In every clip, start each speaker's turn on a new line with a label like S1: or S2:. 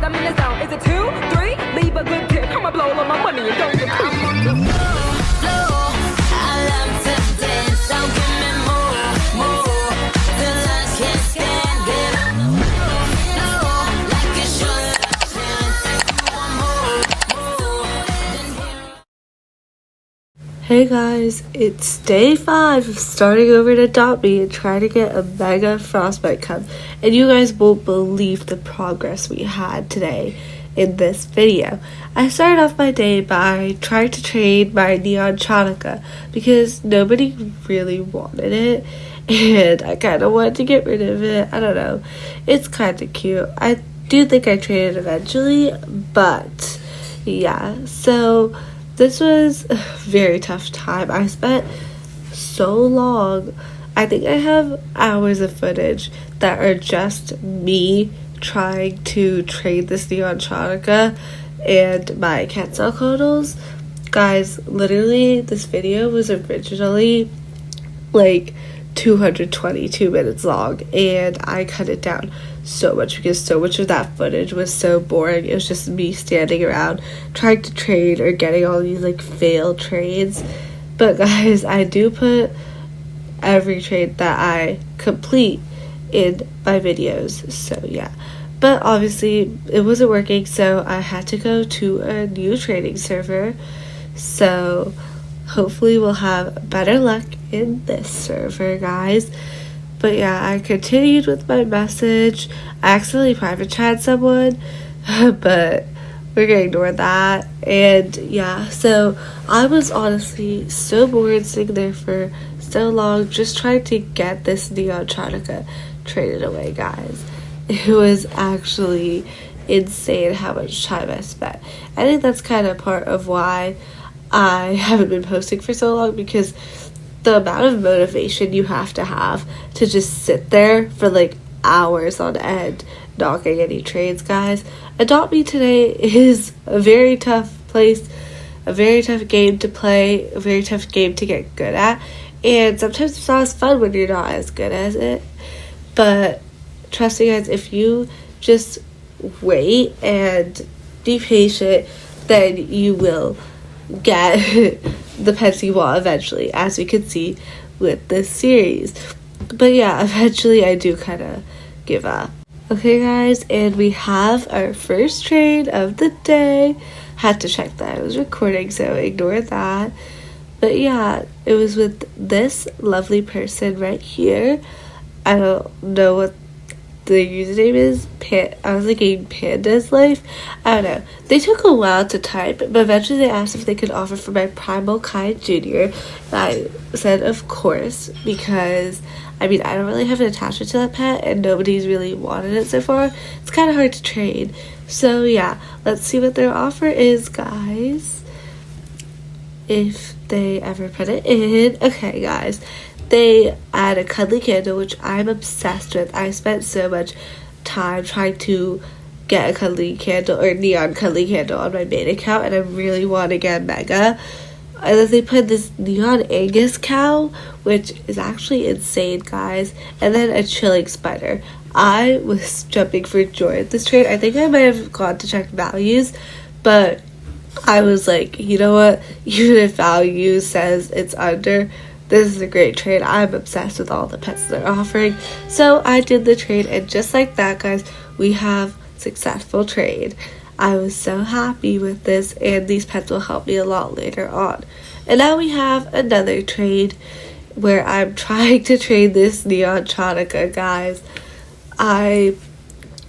S1: I'm in the zone. Is it 2, 3? Leave a good tip. Come on, blow all of my money and don't get I'm on the floor. I love to dance. So give me more, till I can't stand it. Like a short
S2: Hey guys, it's day 5 of starting over to Adopt Me and trying to get a mega Frostbite cup, and you guys won't believe the progress we had today in this video. I started off my day by trying to trade my Neon Chonica because nobody really wanted it and I kind of wanted to get rid of it. I don't know, it's kind of cute. I do think I traded eventually, but yeah, so this was a very tough time. I spent so long. I think I have hours of footage that are just me trying to trade this Neon Chonica and my Quetzalcoatl's. Guys, literally this video was originally like 222 minutes long and I cut it down so much because so much of that footage was so boring. It was just me standing around trying to trade or getting all these like failed trades. But guys, I do put every trade that I complete in my videos, so yeah. But obviously it wasn't working, so I had to go to a new trading server. So hopefully we'll have better luck in this server, guys. But yeah, I continued with my message. I accidentally private chat someone, but we're gonna ignore that. And yeah, so I was honestly so bored sitting there for so long just trying to get this Neon Chonica traded away, guys. It was actually insane how much time I spent. I think that's kind of part of why I haven't been posting for so long, because the amount of motivation you have to just sit there for like hours on end not getting any trades, guys. Adopt Me today is a very tough place, a very tough game to play, a very tough game to get good at, and sometimes it's not as fun when you're not as good as it. But trust me, guys, if you just wait and be patient, then you will get the pets you want eventually, as we can see with this series. But yeah, eventually I do kind of give up. Okay guys, and we have our first trade of the day. Had to check that I was recording, so ignore that. But yeah, it was with this lovely person right here. I don't know what the username is. I was thinking Panda's Life. I don't know. They took a while to type, but eventually they asked if they could offer for my Primal Kai Jr. And I said of course, because I mean, I don't really have an attachment to that pet and nobody's really wanted it so far. It's kind of hard to trade. So yeah, let's see what their offer is, guys, if they ever put it in. Okay guys, they add a cuddly candle, which I'm obsessed with. I spent so much time trying to get a cuddly candle or neon cuddly candle on my main account, and I really want to get mega. And then they put this neon Angus cow, which is actually insane, guys, and then a chilling spider. I was jumping for joy at this trade. I think I might have gone to check values, but I was like, you know what, even if value says it's under, this is a great trade. I'm obsessed with all the pets they're offering. So I did the trade, and just like that, guys, we have successful trade. I was so happy with this, and these pets will help me a lot later on. And now we have another trade where I'm trying to trade this Neon Chonica, guys. I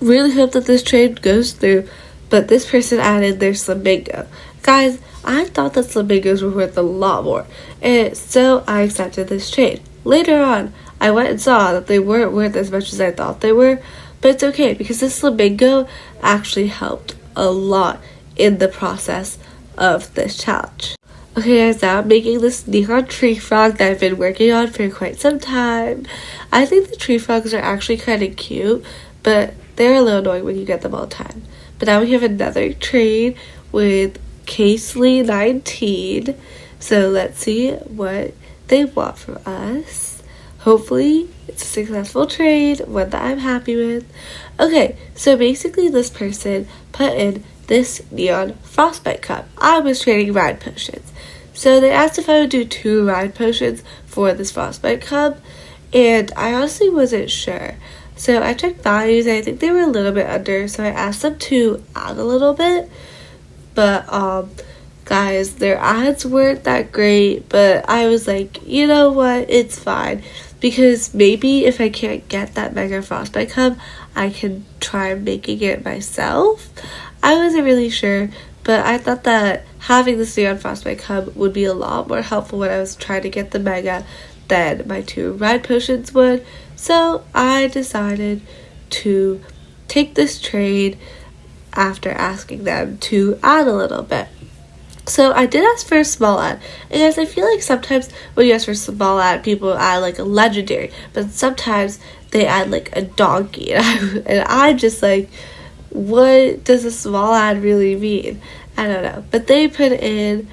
S2: really hope that this trade goes through, but this person added their Flamingo. Guys, I thought that Flamingos were worth a lot more, and so I accepted this trade. Later on, I went and saw that they weren't worth as much as I thought they were, but it's okay because this Flamingo actually helped a lot in the process of this challenge. Okay guys, now I'm making this neon tree frog that I've been working on for quite some time. I think the tree frogs are actually kind of cute, but they're a little annoying when you get them all the time. But now we have another trade with Casely 19. So let's see what they want from us. Hopefully it's a successful trade, one that I'm happy with. Okay, so basically this person put in this neon Frostbite cup. I was trading ride potions. So they asked if I would do 2 ride potions for this Frostbite cup, and I honestly wasn't sure. So I checked values, and I think they were a little bit under, so I asked them to add a little bit. But, guys, their ads weren't that great, but I was like, you know what, it's fine. Because maybe if I can't get that Mega Frostbite cup, I can try making it myself. I wasn't really sure, but I thought that having this neon Frostbite cup would be a lot more helpful when I was trying to get the Mega than my 2 ride potions would. So I decided to take this trade after asking them to add a little bit. So I did ask for a small ad, and guys, I feel like sometimes when you ask for a small ad, people add like a legendary, but sometimes they add like a donkey, and I'm just like, what does a small ad really mean? I don't know, but they put in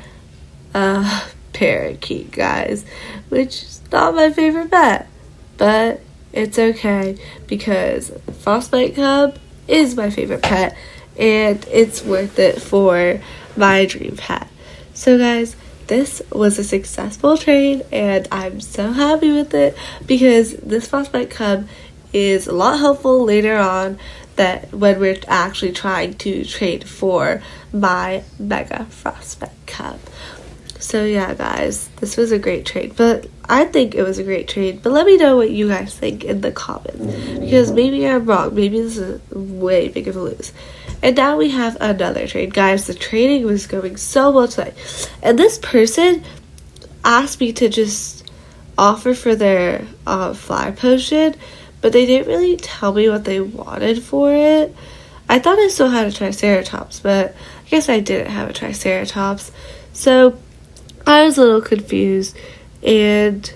S2: a parakeet, guys, which is not my favorite pet, but it's okay because Frostbite Cub is my favorite pet, and it's worth it for my dream pet. So guys, this was a successful trade, and I'm so happy with it because this Frostbite Cub is a lot helpful later on that when we're actually trying to trade for my Mega Frostbite Cub. So yeah, guys, this was a great trade, but I think it was a great trade, but let me know what you guys think in the comments, because maybe I'm wrong, maybe this is way big of a lose. And now we have another trade. Guys, the trading was going so well today, and this person asked me to just offer for their fly potion, but they didn't really tell me what they wanted for it. I thought I still had a Triceratops, but I guess I didn't have a Triceratops, so I was a little confused, and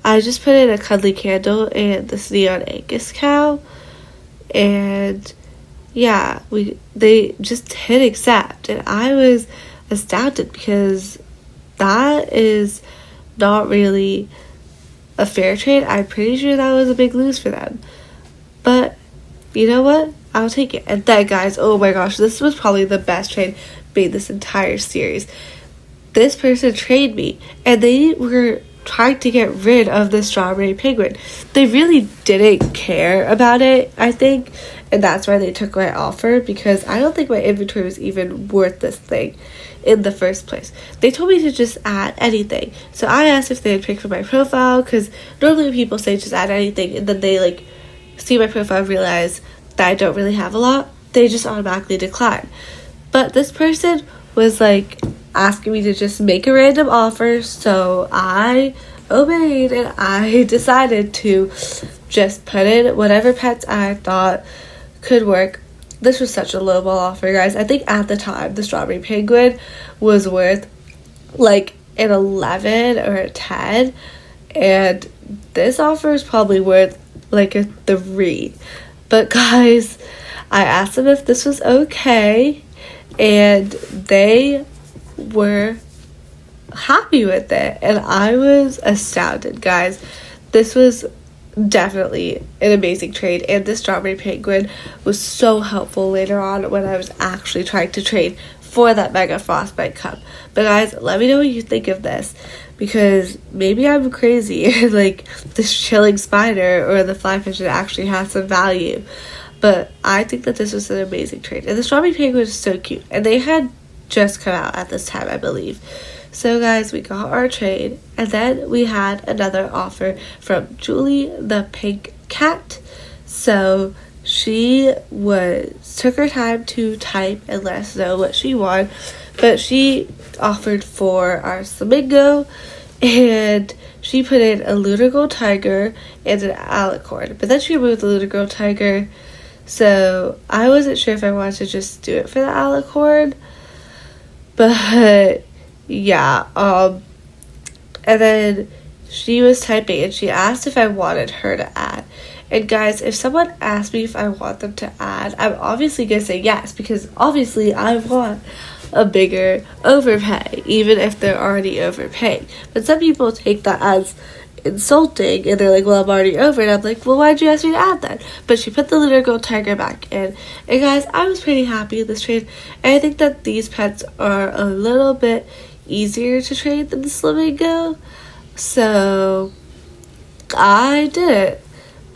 S2: I just put in a cuddly candle and this neon Angus cow, and yeah, they just hit accept, and I was astounded because that is not really a fair trade. I'm pretty sure that was a big lose for them, but you know what? I'll take it. And then, guys, oh my gosh, this was probably the best trade made this entire series. This person traded me, and they were trying to get rid of the strawberry penguin. They really didn't care about it, I think, and that's why they took my offer, because I don't think my inventory was even worth this thing in the first place. They told me to just add anything, so I asked if they would pick from my profile, because normally people say just add anything, and then they like see my profile and realize that I don't really have a lot. They just automatically decline. But this person was like asking me to just make a random offer, so I obeyed, and I decided to just put in whatever pets I thought could work. This was such a lowball offer, guys. I think at the time the strawberry penguin was worth like an 11 or a 10, and this offer is probably worth like a 3. But guys, I asked them if this was okay, and they were happy with it, and I was astounded, guys. This was definitely an amazing trade, and the strawberry penguin was so helpful later on when I was actually trying to trade for that Mega Frostbite Cup. But guys, let me know what you think of this, because maybe I'm crazy and like this chilling spider or the fly pigeon actually has some value, but I think that this was an amazing trade. And the strawberry penguin is so cute, and they had just come out at this time, I believe. So guys, we got our trade, and then we had another offer from Julie the pink cat. So she took her time to type and let us know what she wanted, but she offered for our flamingo, and she put in a lunar gold tiger and an alicorn, but then she removed the lunar gold tiger, so I wasn't sure if I wanted to just do it for the alicorn. But yeah, and then she was typing, and she asked if I wanted her to add. And guys, if someone asks me if I want them to add, I'm obviously gonna say yes, because obviously I want a bigger overpay, even if they're already overpaying. But some people take that as insulting, and they're like, well, I'm already over it. I'm like, well, why'd you ask me to add that? But she put the Lunar Gold Tiger back in. And guys, I was pretty happy with this trade, and I think that these pets are a little bit easier to trade than the Flamingo, so I did it.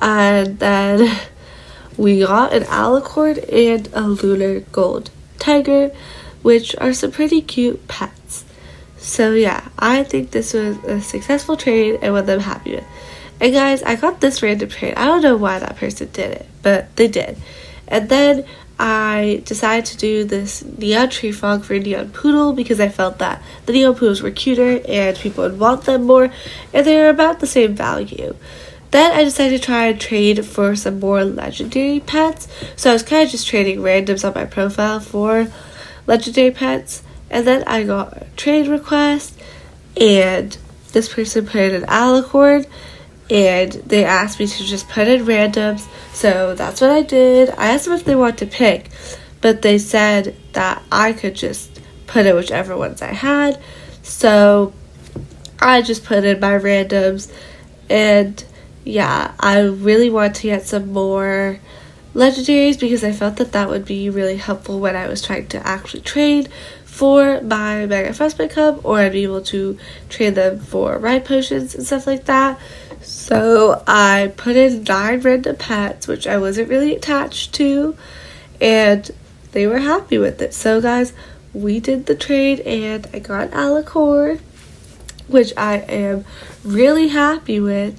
S2: And then we got an Alicorn and a Lunar Gold Tiger, which are some pretty cute pets. So yeah, I think this was a successful trade and one that I'm happy with. And guys, I got this random trade. I don't know why that person did it, but they did. And then I decided to do this Neon Tree Frog for Neon Poodle because I felt that the Neon Poodles were cuter and people would want them more, and they were about the same value. Then I decided to try and trade for some more legendary pets. So I was kind of just trading randoms on my profile for legendary pets. And then I got a trade request, and this person put in an Alicorn, and they asked me to just put in randoms, so that's what I did. I asked them if they want to pick, but they said that I could just put in whichever ones I had, so I just put in my randoms. And yeah, I really want to get some more legendaries because I felt that that would be really helpful when I was trying to actually trade for my Mega Frostbite Cub, or I'd be able to trade them for ride potions and stuff like that. So I put in 9 random pets, which I wasn't really attached to, and they were happy with it. So guys, we did the trade, and I got Alicorn, which I am really happy with.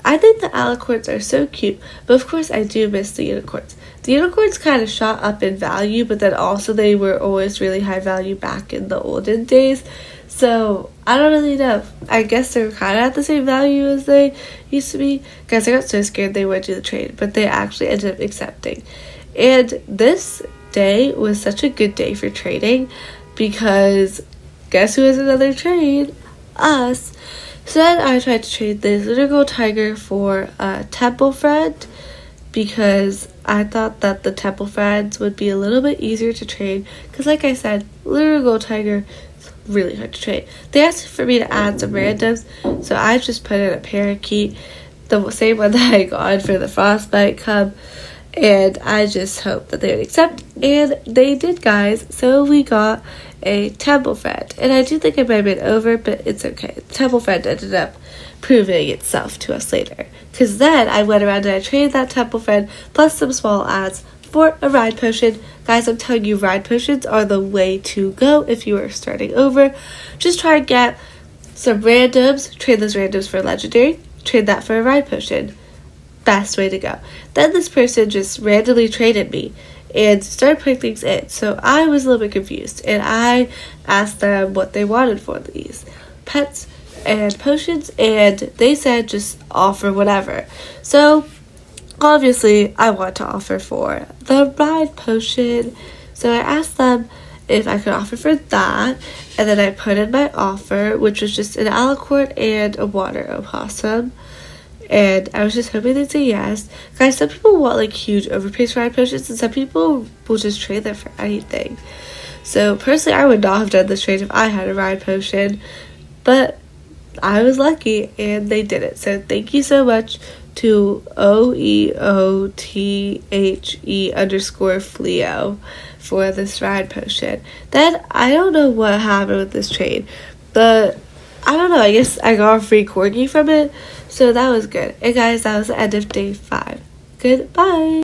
S2: I think the Alicorns are so cute, but of course I do miss the unicorns. The unicorns kind of shot up in value, but then also they were always really high value back in the olden days. So I don't really know. I guess they're kind of at the same value as they used to be. Guys, I got so scared they would do the trade, but they actually ended up accepting. And this day was such a good day for trading because guess who has another trade? Us. So then I tried to trade this Lunar Gold Tiger for a Temple Friend because I thought that the Temple Friends would be a little bit easier to trade because, like I said, Lunar Gold Tiger is really hard to trade. They asked for me to add some randoms, so I just put in a Parakeet, the same one that I got for the Frostbite Cub, and I just hoped that they would accept, and they did, guys. So we got a Temple Friend, and I do think I might have been over, but it's okay. The Temple Friend ended up proving itself to us later, because then I went around and I traded that Temple Friend plus some small ads for a ride potion. Guys, I'm telling you, ride potions are the way to go if you are starting over. Just try and get some randoms, trade those randoms for legendary, trade that for a ride potion. Best way to go. Then this person just randomly traded me and started putting things in, so I was a little bit confused, and I asked them what they wanted for these pets and potions, and they said just offer whatever. So obviously I want to offer for the ride potion, so I asked them if I could offer for that, and then I put in my offer, which was just an Alicorn and a water opossum. And I was just hoping they'd say yes. Guys, some people want like huge overpriced ride potions, and some people will just trade them for anything. So personally, I would not have done this trade if I had a ride potion, but I was lucky and they did it. So thank you so much to OEOTHE_Fleo for this ride potion. Then I don't know what happened with this trade, but I don't know, I guess I got a free corgi from it, so that was good. And guys, that was the end of day 5. Goodbye.